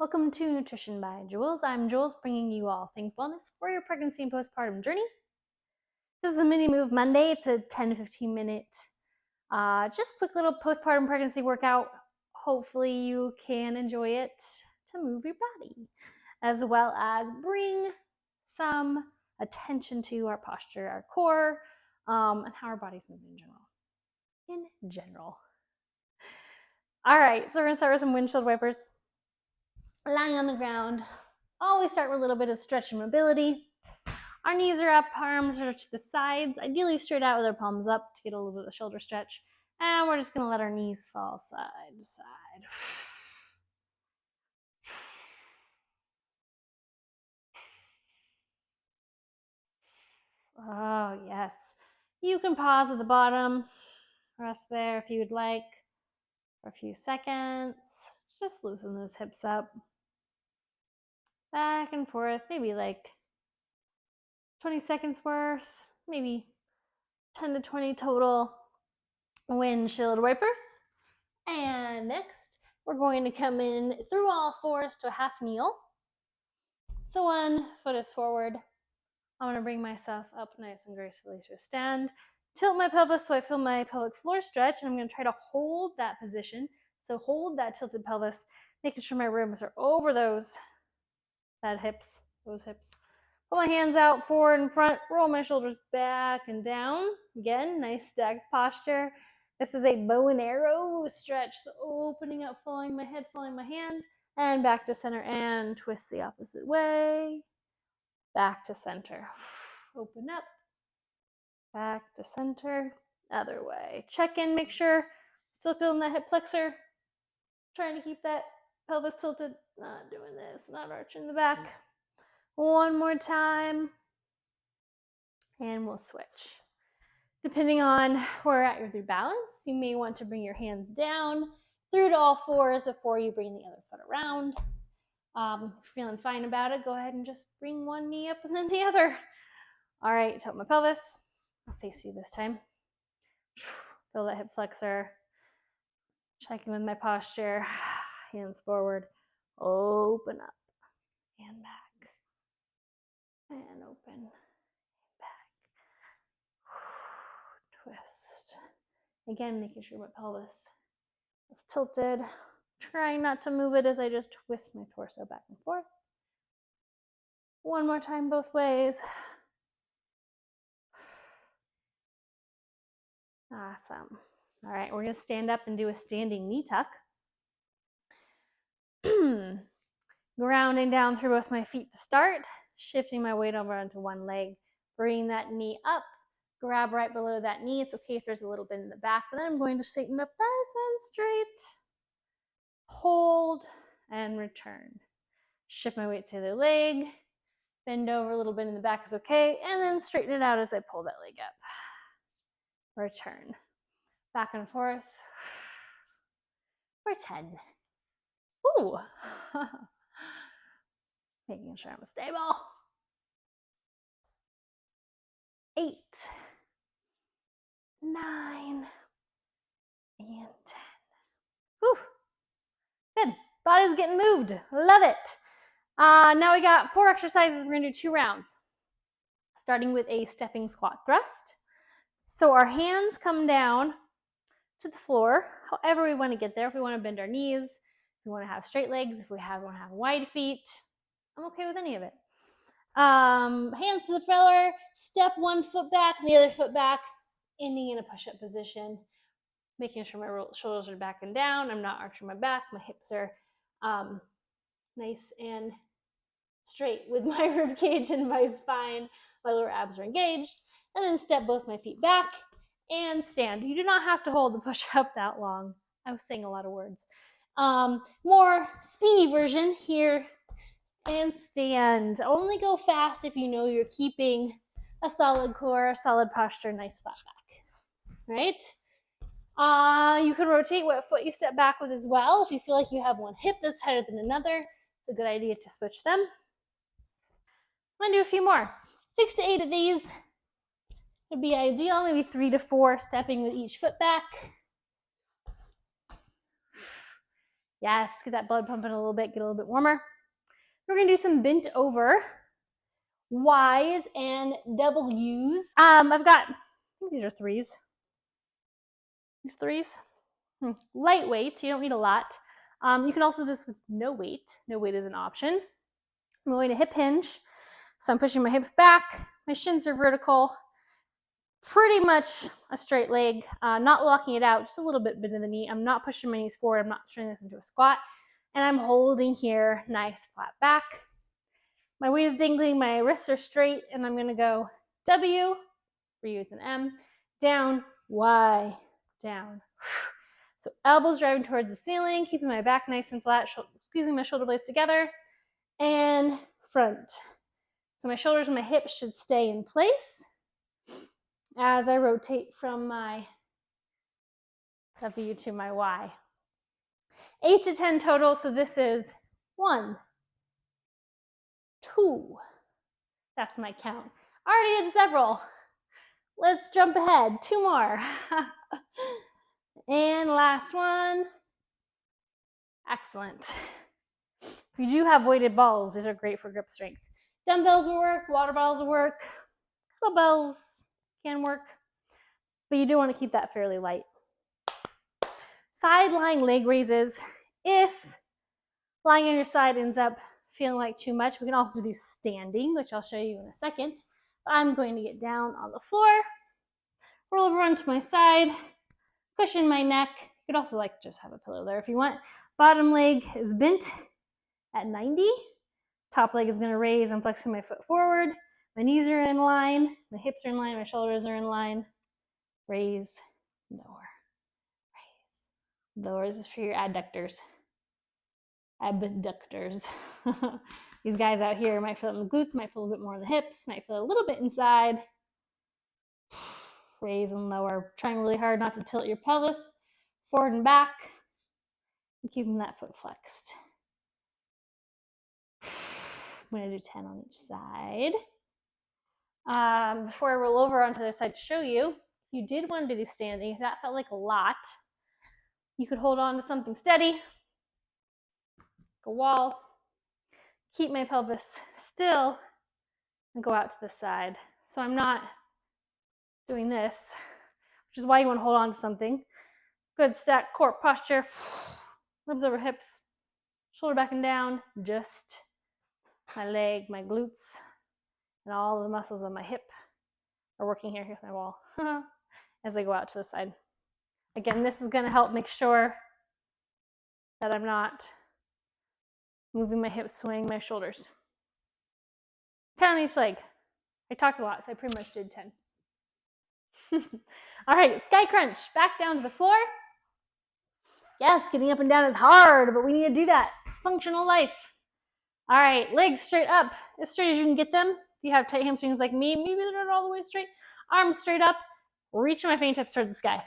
Welcome to Nutrition by Jules. I'm Jules, bringing you all things wellness for your pregnancy and postpartum journey. This is a mini move Monday. It's a 10 to 15 minute, just quick little postpartum pregnancy workout. Hopefully you can enjoy it to move your body, as well as bring some attention to our posture, our core, and how our body's moving in general. All right, so we're gonna start with some windshield wipers. Lying on the ground. Always start with a little bit of stretch and mobility. Our knees are up, arms are to the sides, ideally straight out with our palms up to get a little bit of shoulder stretch. And we're just gonna let our knees fall side to side. Oh, yes. You can pause at the bottom, rest there if you would like for a few seconds. Just loosen those hips up. Back and forth, maybe like 20 seconds worth, maybe 10 to 20 total windshield wipers. And next, we're going to come in through all fours to a half kneel. So one foot is forward. I'm going to bring myself up nice and gracefully to a stand. Tilt my pelvis so I feel my pelvic floor stretch, and I'm going to try to hold that position. So hold that tilted pelvis, making sure my ribs are over those hips. Pull my hands out forward and front, roll my shoulders back and down. Again, nice stacked posture. This is a bow and arrow stretch, so opening up, following my head, following my hand, and back to center, and twist the opposite way. Back to center. Open up, back to center, other way. Check in, make sure, still feeling that hip flexor. Trying to keep that pelvis tilted, not doing this, not arching the back. One more time, and we'll switch. Depending on where you're at with your balance, you may want to bring your hands down through to all fours before you bring the other foot around. If you're feeling fine about it, go ahead and just bring one knee up and then the other. All right, tilt my pelvis. I'll face you this time. Feel that hip flexor. Checking with my posture. Hands forward. Open up and back. And open. Back. Twist. Again, making sure my pelvis is tilted. Trying not to move it as I just twist my torso back and forth. One more time both ways. Awesome. All right, we're going to stand up and do a standing knee tuck. Grounding down through both my feet to start. Shifting my weight over onto one leg. Bring that knee up. Grab right below that knee. It's okay if there's a little bit in the back, but then I'm going to straighten up nice and straight. Hold and return. Shift my weight to the leg. Bend over a little bit in the back is okay. And then straighten it out as I pull that leg up. Return. Back and forth. For 10. Ooh. Making sure I'm stable. 8, 9, and 10. Whew. Good. Body's getting moved. Love it. Now we got 4 exercises. We're going to do 2 rounds. Starting with a stepping squat thrust. So our hands come down to the floor, however we want to get there. If we want to bend our knees, if we want to have straight legs, if we want to have wide feet, I'm okay with any of it. Hands to the floor, step one foot back, the other foot back, ending in a push-up position, making sure my shoulders are back and down. I'm not arching my back. My hips are nice and straight with my rib cage and my spine. My lower abs are engaged. And then step both my feet back and stand. You do not have to hold the push-up that long. I was saying a lot of words. More speedy version here. And stand. Only go fast if you know you're keeping a solid core, a solid posture, nice flat back. Right? You can rotate what foot you step back with as well. If you feel like you have one hip that's tighter than another, it's a good idea to switch them. I'm gonna do a few more. 6 to 8 of these would be ideal. Maybe 3 to 4 stepping with each foot back. Yes, get that blood pumping a little bit, get a little bit warmer. We're gonna do some bent over Y's and W's. I've got, I think these are threes. These threes. Lightweight, so you don't need a lot. You can also do this with no weight. No weight is an option. I'm going to hip hinge. So I'm pushing my hips back. My shins are vertical. Pretty much a straight leg. Not locking it out, just a little bit bend in the knee. I'm not pushing my knees forward. I'm not turning this into a squat. And I'm holding here, nice flat back. My weight is dangling, my wrists are straight, and I'm gonna go W, for you it's an M, down, Y, down. So elbows driving towards the ceiling, keeping my back nice and flat, squeezing my shoulder blades together, and front. So my shoulders and my hips should stay in place as I rotate from my W to my Y. 8 to 10 total, so this is 1, 2. That's my count. Already did several. Let's jump ahead. 2 more. And last one. Excellent. If you do have weighted balls, these are great for grip strength. Dumbbells will work, water bottles will work, kettlebells can work, but you do want to keep that fairly light. Side lying leg raises. If lying on your side ends up feeling like too much, we can also do these standing, which I'll show you in a second. But I'm going to get down on the floor, roll over onto my side, cushion my neck. You could also just have a pillow there if you want. Bottom leg is bent at 90. Top leg is going to raise. I'm flexing my foot forward. My knees are in line. My hips are in line. My shoulders are in line. Raise, lower, raise, lower. This is for your adductors. Abductors. These guys out here might feel it in the glutes, might feel a bit more in the hips, might feel a little bit inside. Raise and lower. Trying really hard not to tilt your pelvis forward and back. And keeping that foot flexed. I'm going to do 10 on each side. Before I roll over onto the other side to show you, if you did want to do standing, if that felt like a lot, you could hold on to something steady, a wall, keep my pelvis still, and go out to the side. So I'm not doing this, which is why you want to hold on to something. Good stacked core posture, ribs over hips, shoulder back and down, just my leg, my glutes, and all the muscles of my hip are working here. Here's my wall as I go out to the side. Again, this is going to help make sure that I'm not moving my hips, swaying my shoulders. 10 on each leg. I talked a lot, so I pretty much did 10. All right, sky crunch. Back down to the floor. Yes, getting up and down is hard, but we need to do that. It's functional life. All right, legs straight up, as straight as you can get them. If you have tight hamstrings like me, maybe they're not all the way straight. Arms straight up, reaching my fingertips towards the sky.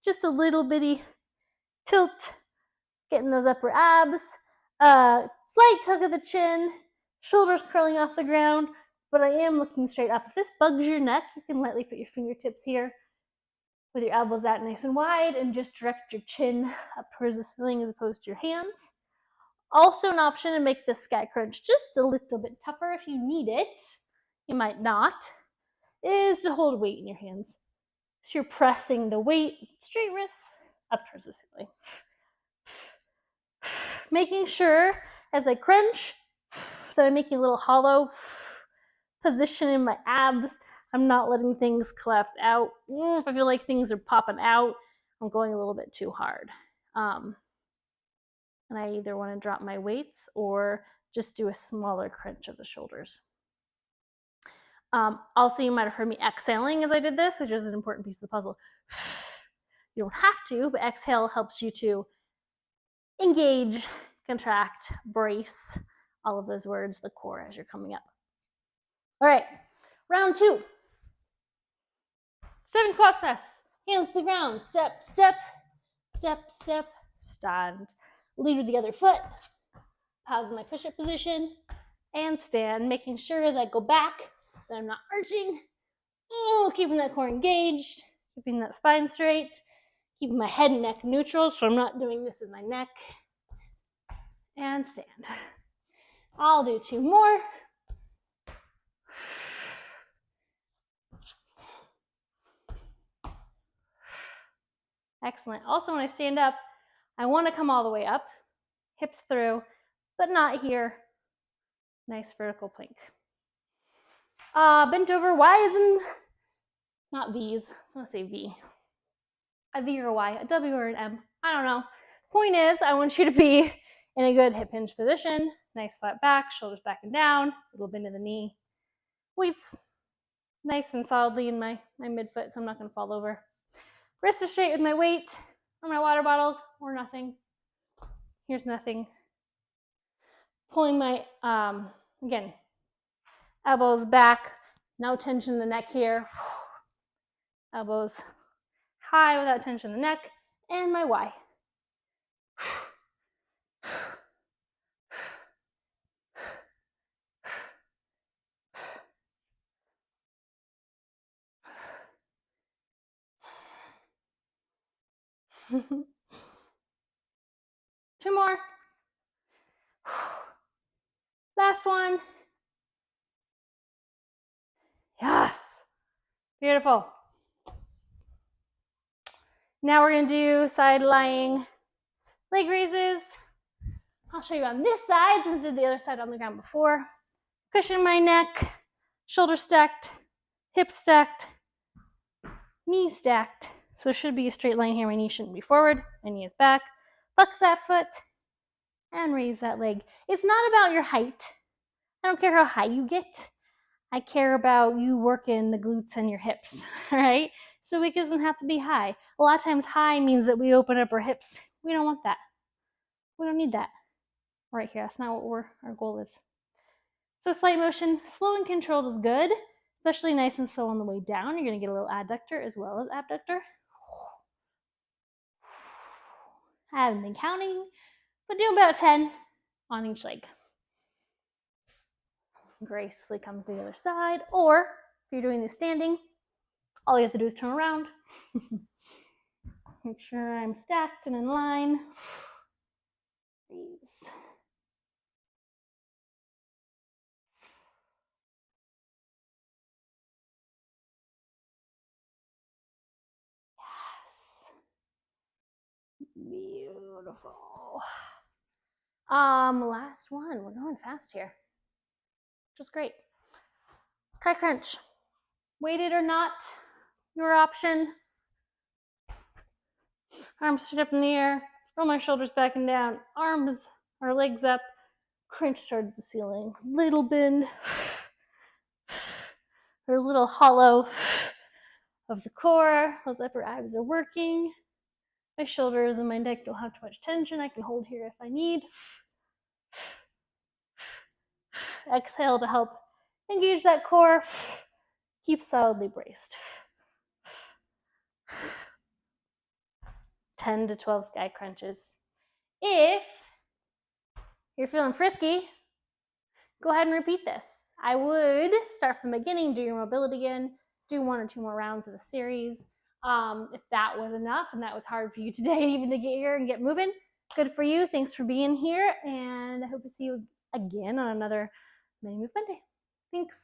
Just a little bitty tilt, getting those upper abs. Slight tug of the chin, shoulders curling off the ground, but I am looking straight up. If this bugs your neck, you can lightly put your fingertips here with your elbows out nice and wide and just direct your chin up towards the ceiling as opposed to your hands. Also an option to make this sky crunch just a little bit tougher if you need it, you might not, is to hold weight in your hands. So you're pressing the weight, straight wrists, up towards the ceiling. Making sure as I crunch that I'm making a little hollow position in my abs. I'm not letting things collapse out. If I feel like things are popping out, I'm going a little bit too hard. And I either want to drop my weights or just do a smaller crunch of the shoulders. Also, you might have heard me exhaling as I did this, which is an important piece of the puzzle. You don't have to, but exhale helps you to engage, contract, brace, all of those words, the core as you're coming up. All right, round 2. Stepping squat press. Hands to the ground. Step, step, step, step, stand. Lead with the other foot. Pause in my push-up position and stand, making sure as I go back that I'm not arching. Keeping that core engaged, keeping that spine straight, Keeping my head and neck neutral so I'm not doing this with my neck. And stand. I'll do 2 more. Excellent. Also, when I stand up, I want to come all the way up, hips through, but not here. Nice vertical plank. Bent over Y's and not V's. I want to say V. A V or a Y, a W or an M. I don't know. Point is, I want you to be in a good hip hinge position. Nice flat back, shoulders back and down, little bend of the knee. Weights nice and solidly in my midfoot, so I'm not going to fall over. Wrist is straight with my weight or my water bottles or nothing. Here's nothing. Pulling my, again, elbows back. No tension in the neck here. Elbows high without tension in the neck. And my Y. 2 more. Last one. Yes. Beautiful. Now we're going to do side lying leg raises. I'll show you on this side since I did the other side on the ground before. Cushion my neck, shoulder stacked, hip stacked, knee stacked. So it should be a straight line here. My knee shouldn't be forward. My knee is back. Flex that foot and raise that leg. It's not about your height. I don't care how high you get. I care about you working the glutes and your hips, all right? So it doesn't have to be high. A lot of times high means that we open up our hips. We don't want that. We don't need that right here. That's not what our goal is. So slight motion, slow and controlled is good, especially nice and slow on the way down. You're going to get a little adductor as well as abductor. I haven't been counting, but do about 10 on each leg. Gracefully come to the other side, or if you're doing this standing, all you have to do is turn around. Make sure I'm stacked and in line. Raise. Yes. Beautiful. Last one. We're going fast here, which is great. Sky crunch. Weighted or not, your option. Arms straight up in the air. Roll my shoulders back and down. Arms or legs up. Crunch towards the ceiling. Little bend. Or a little hollow of the core. Those upper abs are working. My shoulders and my neck don't have too much tension. I can hold here if I need. Exhale to help engage that core. Keep solidly braced. 10 to 12 sky crunches. If you're feeling frisky, go ahead and repeat this. I would start from the beginning, do your mobility again, do 1 or 2 more rounds of the series. If that was enough and that was hard for you today even to get here and get moving, good for you. Thanks for being here, and I hope to see you again on another Mini Move Monday. Thanks.